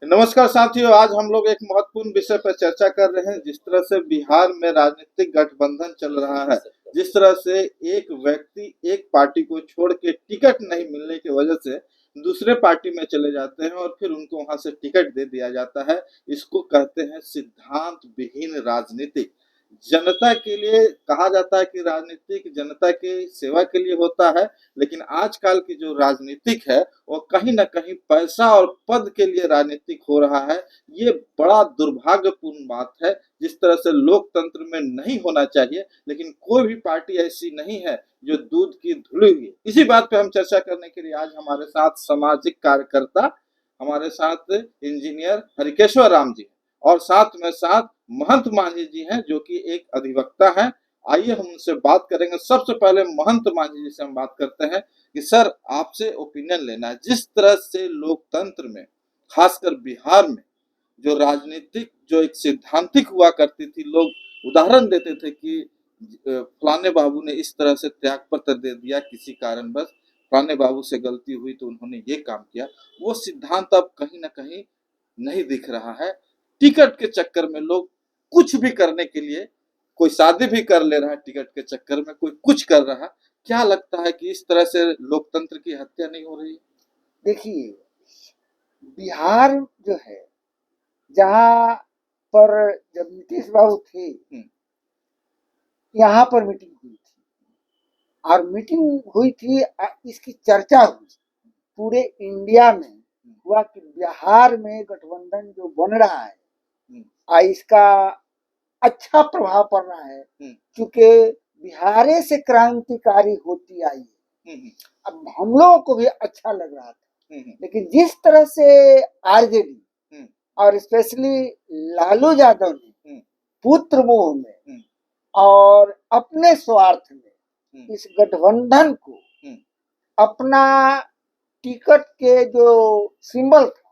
नमस्कार साथियों, आज हम लोग एक महत्वपूर्ण विषय पर चर्चा कर रहे हैं। जिस तरह से बिहार में राजनीतिक गठबंधन चल रहा है, जिस तरह से एक व्यक्ति एक पार्टी को छोड़ के टिकट नहीं मिलने की वजह से दूसरे पार्टी में चले जाते हैं और फिर उनको वहां से टिकट दे दिया जाता है। इसको कहते हैं सिद्धांत विहीन राजनीति। जनता के लिए कहा जाता है कि राजनीतिक जनता की सेवा के लिए होता है, लेकिन आजकल की जो राजनीतिक है वो कहीं ना कहीं पैसा और पद के लिए राजनीतिक हो रहा है। ये बड़ा दुर्भाग्यपूर्ण बात है। जिस तरह से लोकतंत्र में नहीं होना चाहिए, लेकिन कोई भी पार्टी ऐसी नहीं है जो दूध की धुली हुई। इसी बात पे हम चर्चा करने के लिए आज हमारे साथ सामाजिक कार्यकर्ता, हमारे साथ इंजीनियर हरिकेश्वर राम जी और साथ में साथ महंत मांझी जी हैं, जो कि एक अधिवक्ता हैं। आइए हम उनसे बात करेंगे। सबसे पहले महंत मांझी जी से हम बात करते हैं कि सर, आपसे ओपिनियन लेना है। जिस तरह से लोकतंत्र में, खासकर बिहार में, जो राजनीतिक जो एक सिद्धांतिक हुआ करती थी, लोग उदाहरण देते थे कि फलाने बाबू ने इस तरह से त्याग पत्र दे दिया किसी कारणवश, फलाने बाबू से गलती हुई तो उन्होंने ये काम किया। वो सिद्धांत अब कहीं ना कहीं नहीं दिख रहा है। टिकट के चक्कर में लोग कुछ भी करने के लिए, कोई शादी भी कर ले रहा है टिकट के चक्कर में, कोई कुछ कर रहा है। क्या लगता है कि इस तरह से लोकतंत्र की हत्या नहीं हो रही है? देखिए, बिहार जो है, जहाँ पर जब नीतीश बाबू थे, यहाँ पर मीटिंग हुई थी और मीटिंग हुई थी। इसकी चर्चा हुई पूरे इंडिया में, हुआ कि बिहार में गठबंधन जो बन रहा है इसका अच्छा प्रभाव पड़ रहा है, क्योंकि बिहारे से क्रांतिकारी होती आई है। अब हम लोगों को भी अच्छा लग रहा था, लेकिन जिस तरह से आरजेडी और स्पेशली लालू यादव ने पुत्र मोह में और अपने स्वार्थ में इस गठबंधन को अपना टिकट के जो सिंबल था,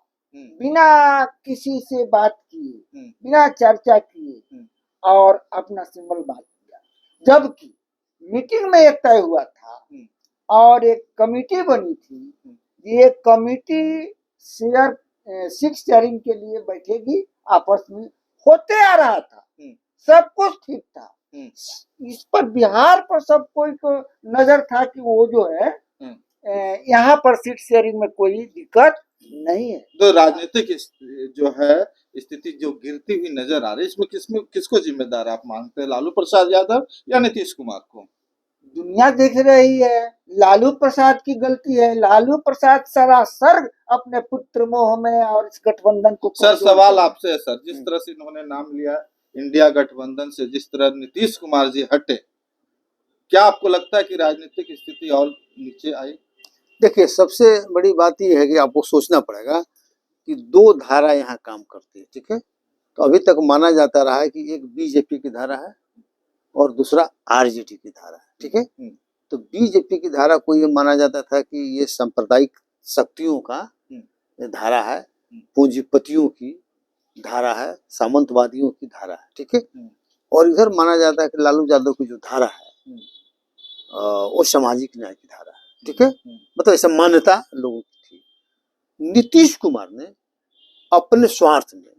बिना किसी से बात किए, बिना चर्चा किए और अपना सिंबल बात किया। जबकि मीटिंग में एक तय हुआ था और एक कमेटी बनी थी। ये कमेटी शेयर सीट शेयरिंग के लिए बैठेगी, आपस में होते आ रहा था, सब कुछ ठीक था। इस पर बिहार पर सब कोई को नजर था कि वो जो है यहाँ पर सीट शेयरिंग में कोई दिक्कत नहीं है। तो राजनीतिक जो है स्थिति जो गिरती हुई नजर आ रही है, इसमें किसको जिम्मेदार आप मानते हैं? लालू प्रसाद यादव या नीतीश कुमार को? दुनिया देख रही है, लालू प्रसाद की गलती है। लालू प्रसाद सरासर अपने पुत्र मोह में और इस गठबंधन को। सर, सवाल आपसे है सर, जिस तरह से इन्होंने नाम लिया इंडिया गठबंधन से, जिस तरह नीतीश कुमार जी हटे, क्या आपको लगता है कि राजनीतिक स्थिति और नीचे आई? देखिए, सबसे बड़ी बात यह है कि आपको सोचना पड़ेगा कि दो धारा यहाँ काम करती है, ठीक है। तो अभी तक माना जाता रहा है कि एक बीजेपी की धारा है और दूसरा आरजेडी की धारा है, ठीक है। तो बीजेपी की धारा को ये माना जाता था कि ये सांप्रदायिक शक्तियों का धारा है, पूंजीपतियों की धारा है, सामंतवादियों की धारा है, ठीक है। और इधर माना जाता है कि लालू यादव की जो धारा है वो सामाजिक न्याय की धारा है, ठीक है। मतलब ऐसा मान्यता लोगों की थी। नीतीश कुमार ने अपने स्वार्थ में,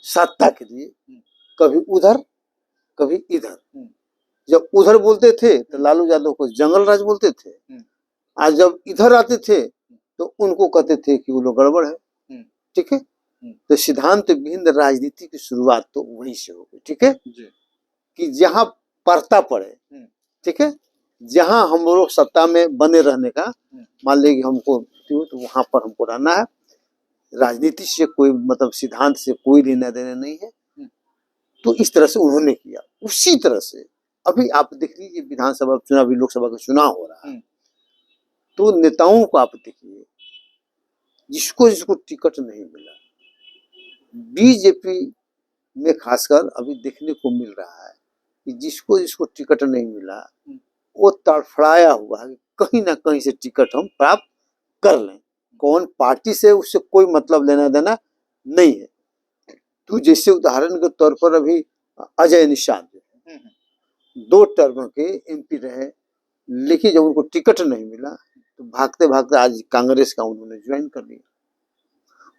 सत्ता के लिए, कभी उधर कभी इधर, जब उधर बोलते थे तो लालू यादव को जंगल राज बोलते थे, आज जब इधर आते थे तो उनको कहते थे कि वो लोग गड़बड़ है, ठीक है। तो सिद्धांत विहीन राजनीति की शुरुआत तो वहीं से हो गई, ठीक है। कि जहां परता पड़े, ठीक है, जहां हम लोग सत्ता में बने रहने का, मान लीजिए हमको तो वहां पर हमको रहना है। राजनीति से कोई मतलब सिद्धांत से कोई लेना देना नहीं है। तो इस तरह से उन्होंने किया। उसी तरह से अभी आप देख लीजिए, विधानसभा चुनाव, लोकसभा का चुनाव हो रहा है, तो नेताओं को आप देखिए, जिसको जिसको टिकट नहीं मिला, बीजेपी में खासकर अभी देखने को मिल रहा है कि जिसको जिसको टिकट नहीं मिला वो तड़फड़ाया हुआ है, कहीं ना कहीं से टिकट हम प्राप्त कर लें। कौन पार्टी से उससे कोई मतलब लेना देना नहीं है। तो जैसे उदाहरण के तौर पर अभी अजय निषाद दो टर्म के एमपी रहे, लेकिन जब उनको टिकट नहीं मिला तो भागते भागते आज कांग्रेस का उन्होंने ज्वाइन कर लिया।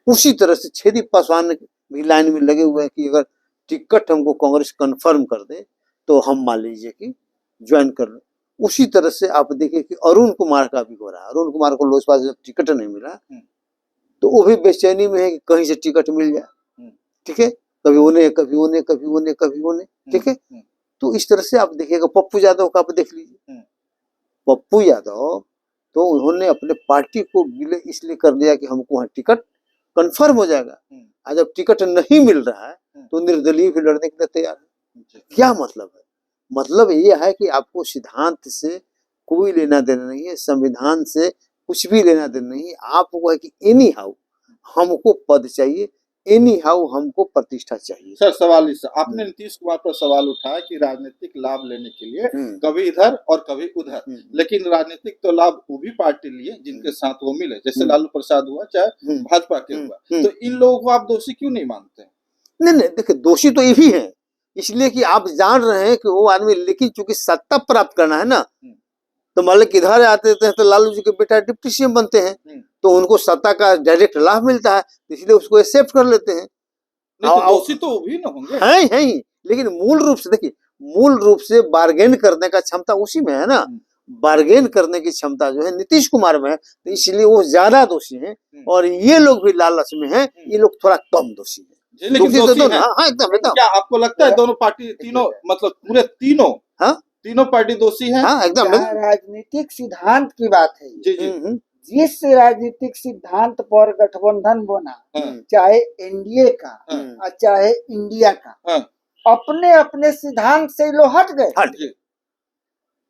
उसी तरह से छेदी पासवान भी लाइन में लगे हुए हैं कि अगर टिकट हमको कांग्रेस कंफर्म कर दे तो हम मान लीजिए कि ज्वाइन कर लें। उसी तरह से आप देखिए कि अरुण कुमार का भी हो रहा है। अरुण कुमार को लोजपा से जब टिकट नहीं मिला तो वो भी बेचैनी में है कि कहीं से टिकट मिल जाए, ठीक है, कभी उन्हें कभी उन्हें कभी उन्हें कभी उन्हें, ठीक है। तो इस तरह से आप देखिएगा पप्पू यादव का आप देख लीजिए, पप्पू यादव तो उन्होंने अपने पार्टी को विलय इसलिए कर दिया कि हमको वहाँ टिकट कंफर्म हो जाएगा। आज जब टिकट नहीं मिल रहा है तो निर्दलीय भी लड़ने के लिए तैयार है। क्या मतलब है? मतलब ये है कि आपको सिद्धांत से कोई लेना देना नहीं है, संविधान से कुछ भी लेना देना नहीं है। आपको है कि एनी हाउ हमको पद चाहिए, एनी हाउ हमको प्रतिष्ठा चाहिए। सर सवाल इस आपने नीतीश कुमार पर सवाल उठाया कि राजनीतिक लाभ लेने के लिए कभी इधर और कभी उधर, लेकिन राजनीतिक तो लाभ वो भी पार्टी लिए जिनके साथ वो मिले, जैसे लालू प्रसाद हुआ चाहे भाजपा के हुआ, तो इन लोगों को आप दोषी क्यों नहीं मानते? नहीं, देखिए दोषी तो ये भी है, इसलिए कि आप जान रहे हैं कि वो आदमी, लेकिन चूंकि सत्ता प्राप्त करना है ना, तो मान लो किधर आते हैं तो लालू जी के बेटा डिप्टी सीएम बनते हैं, तो उनको सत्ता का डायरेक्ट लाभ मिलता है, इसलिए उसको एक्सेप्ट कर लेते हैं। दोषी तो भी ना होंगे, है ही, लेकिन मूल रूप से देखिए, मूल रूप से बार्गेन करने का क्षमता उसी में है ना, बार्गेन करने की क्षमता जो है नीतीश कुमार में है, तो इसलिए वो ज्यादा दोषी हैं और ये लोग भी लालच में हैं, ये लोग थोड़ा कम दोषी हैं। लेकिन क्या आपको लगता है दोनों पार्टी तीनों मतलब पूरे तीनों पार्टी दोषी हैं? हाँ एकदम। राजनीतिक सिद्धांत की बात है जी जी। जिस राजनीतिक सिद्धांत पर गठबंधन बना, चाहे एनडीए का चाहे इंडिया का, अपने अपने सिद्धांत से लोग हट गए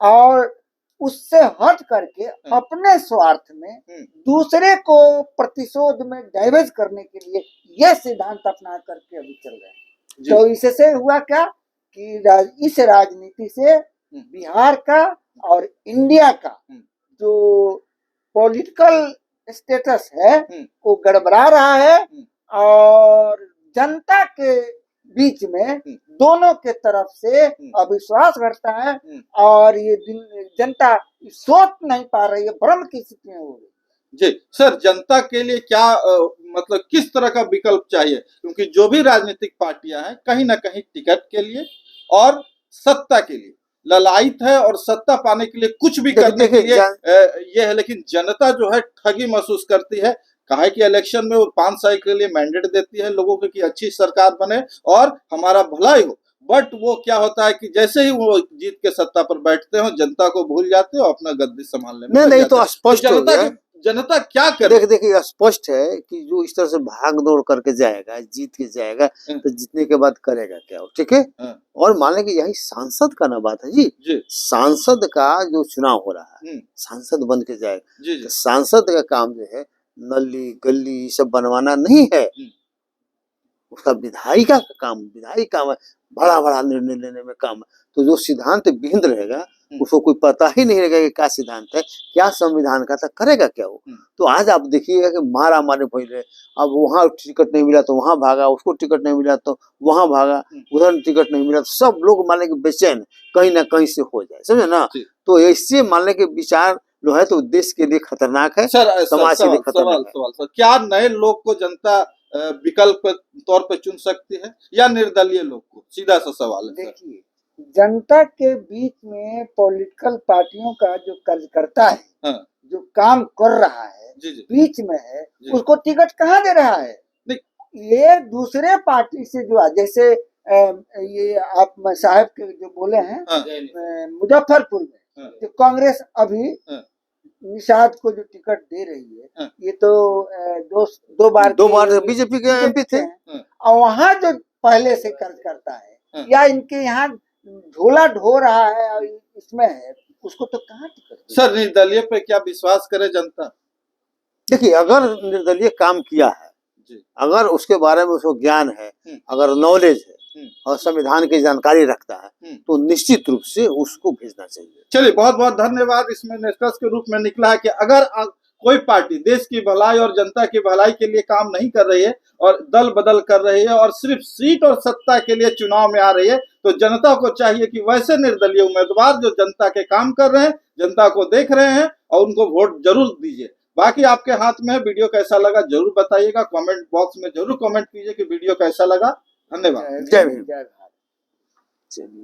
और उससे हट करके अपने स्वार्थ में दूसरे को प्रतिशोध में डाइवर्ट करने के लिए यह सिद्धांत अपना करके अभी चल रहे हैं। तो इससे हुआ क्या कि इस राजनीति से बिहार का और इंडिया का जो पॉलिटिकल स्टेटस है वो गड़बड़ा रहा है और जनता के बीच में दोनों के तरफ से अविश्वास बढ़ता है और ये जनता सोच नहीं पा रही है, भ्रम की स्थिति में हो रही है। जी सर, जनता के लिए क्या मतलब किस तरह का विकल्प चाहिए, क्योंकि जो भी राजनीतिक पार्टियां हैं कहीं ना कहीं टिकट के लिए और सत्ता के लिए ललायित है और सत्ता पाने के लिए कुछ भी करने के लिए ये है, लेकिन जनता जो है ठगी महसूस करती है। कहा कि इलेक्शन में वो 5 साल के लिए मैंडेट देती है लोगों को कि अच्छी सरकार बने और हमारा भलाई हो, बट वो क्या होता है कि जैसे ही वो जीत के सत्ता पर बैठते हो जनता को भूल जाते हो, अपना गद्दी संभालने में नहीं तो स्पष्ट हो गया। जनता क्या करे? देखिए स्पष्ट है कि जो इस तरह से भाग दौड़ करके जाएगा, जीत के जाएगा, तो जीतने के बाद करेगा क्या, ठीक है। और मान लें कि यही सांसद का ना बात है जी, सांसद का जो चुनाव हो रहा है, सांसद बन के जाएगा, तो सांसद का काम जो है नली गली सब बनवाना नहीं है, उसका विधायिका का काम, विधायी काम है, बड़ा बड़ा निर्णय लेने में काम है। तो जो सिद्धांत विहीन रहेगा उसको कोई पता ही नहीं रहेगा कि क्या सिद्धांत है, क्या संविधान का था, करेगा क्या वो। तो आज आप देखिएगा कि मारा मारे भइल रहे, अब वहाँ टिकट नहीं मिला तो वहां भागा, उसको टिकट नहीं मिला तो वहां भागा, उधर टिकट नहीं मिला तो सब लोग मान लें कि बेचैन कहीं ना कहीं से हो जाए, समझे ना। तो ऐसे मान लें कि विचार जो है तो देश के लिए खतरनाक है, समाज के लिए खतरनाक है। क्या नए लोग को जनता विकल्प तौर पर चुन सकती है या निर्दलीय लोग को? सीधा सा सवाल है। देखिए जनता के बीच में पॉलिटिकल पार्टियों का जो कार्यकर्ता है, जो काम कर रहा है, बीच में है, उसको टिकट कहाँ दे रहा है? ये दूसरे पार्टी से जो जैसे ये आप साहब के जो बोले हैं मुजफ्फरपुर में जो कांग्रेस अभी निषाद को जो टिकट दे रही है, ये तो दो बार बीजेपी के एमपी थे, और वहाँ जो पहले से कार्यकर्ता है या इनके यहाँ झोला ढो रहा है और इसमें है, उसको तो कहाँ टिकट? सर निर्दलीय पे क्या विश्वास करे जनता? देखिए अगर निर्दलीय काम किया है, अगर उसके बारे में उसको ज्ञान है, अगर नॉलेज है और संविधान की जानकारी रखता है, तो निश्चित रूप से उसको भेजना चाहिए। चलिए बहुत बहुत धन्यवाद। इसमें निष्कर्ष के रूप में निकला है कि अगर कोई पार्टी देश की भलाई और जनता की भलाई के लिए काम नहीं कर रही है और दल बदल कर रही है और सिर्फ सीट और सत्ता के लिए चुनाव में आ रही है, तो जनता को चाहिए कि वैसे निर्दलीय उम्मीदवार जो जनता के काम कर रहे हैं, जनता को देख रहे हैं और उनको वोट जरूर दीजिए। बाकी आपके हाथ में है। वीडियो कैसा लगा जरूर बताइएगा, कमेंट बॉक्स में जरूर कमेंट कीजिए कि वीडियो कैसा लगा। धन्यवाद। जय भीम। जय भारत। चलिए।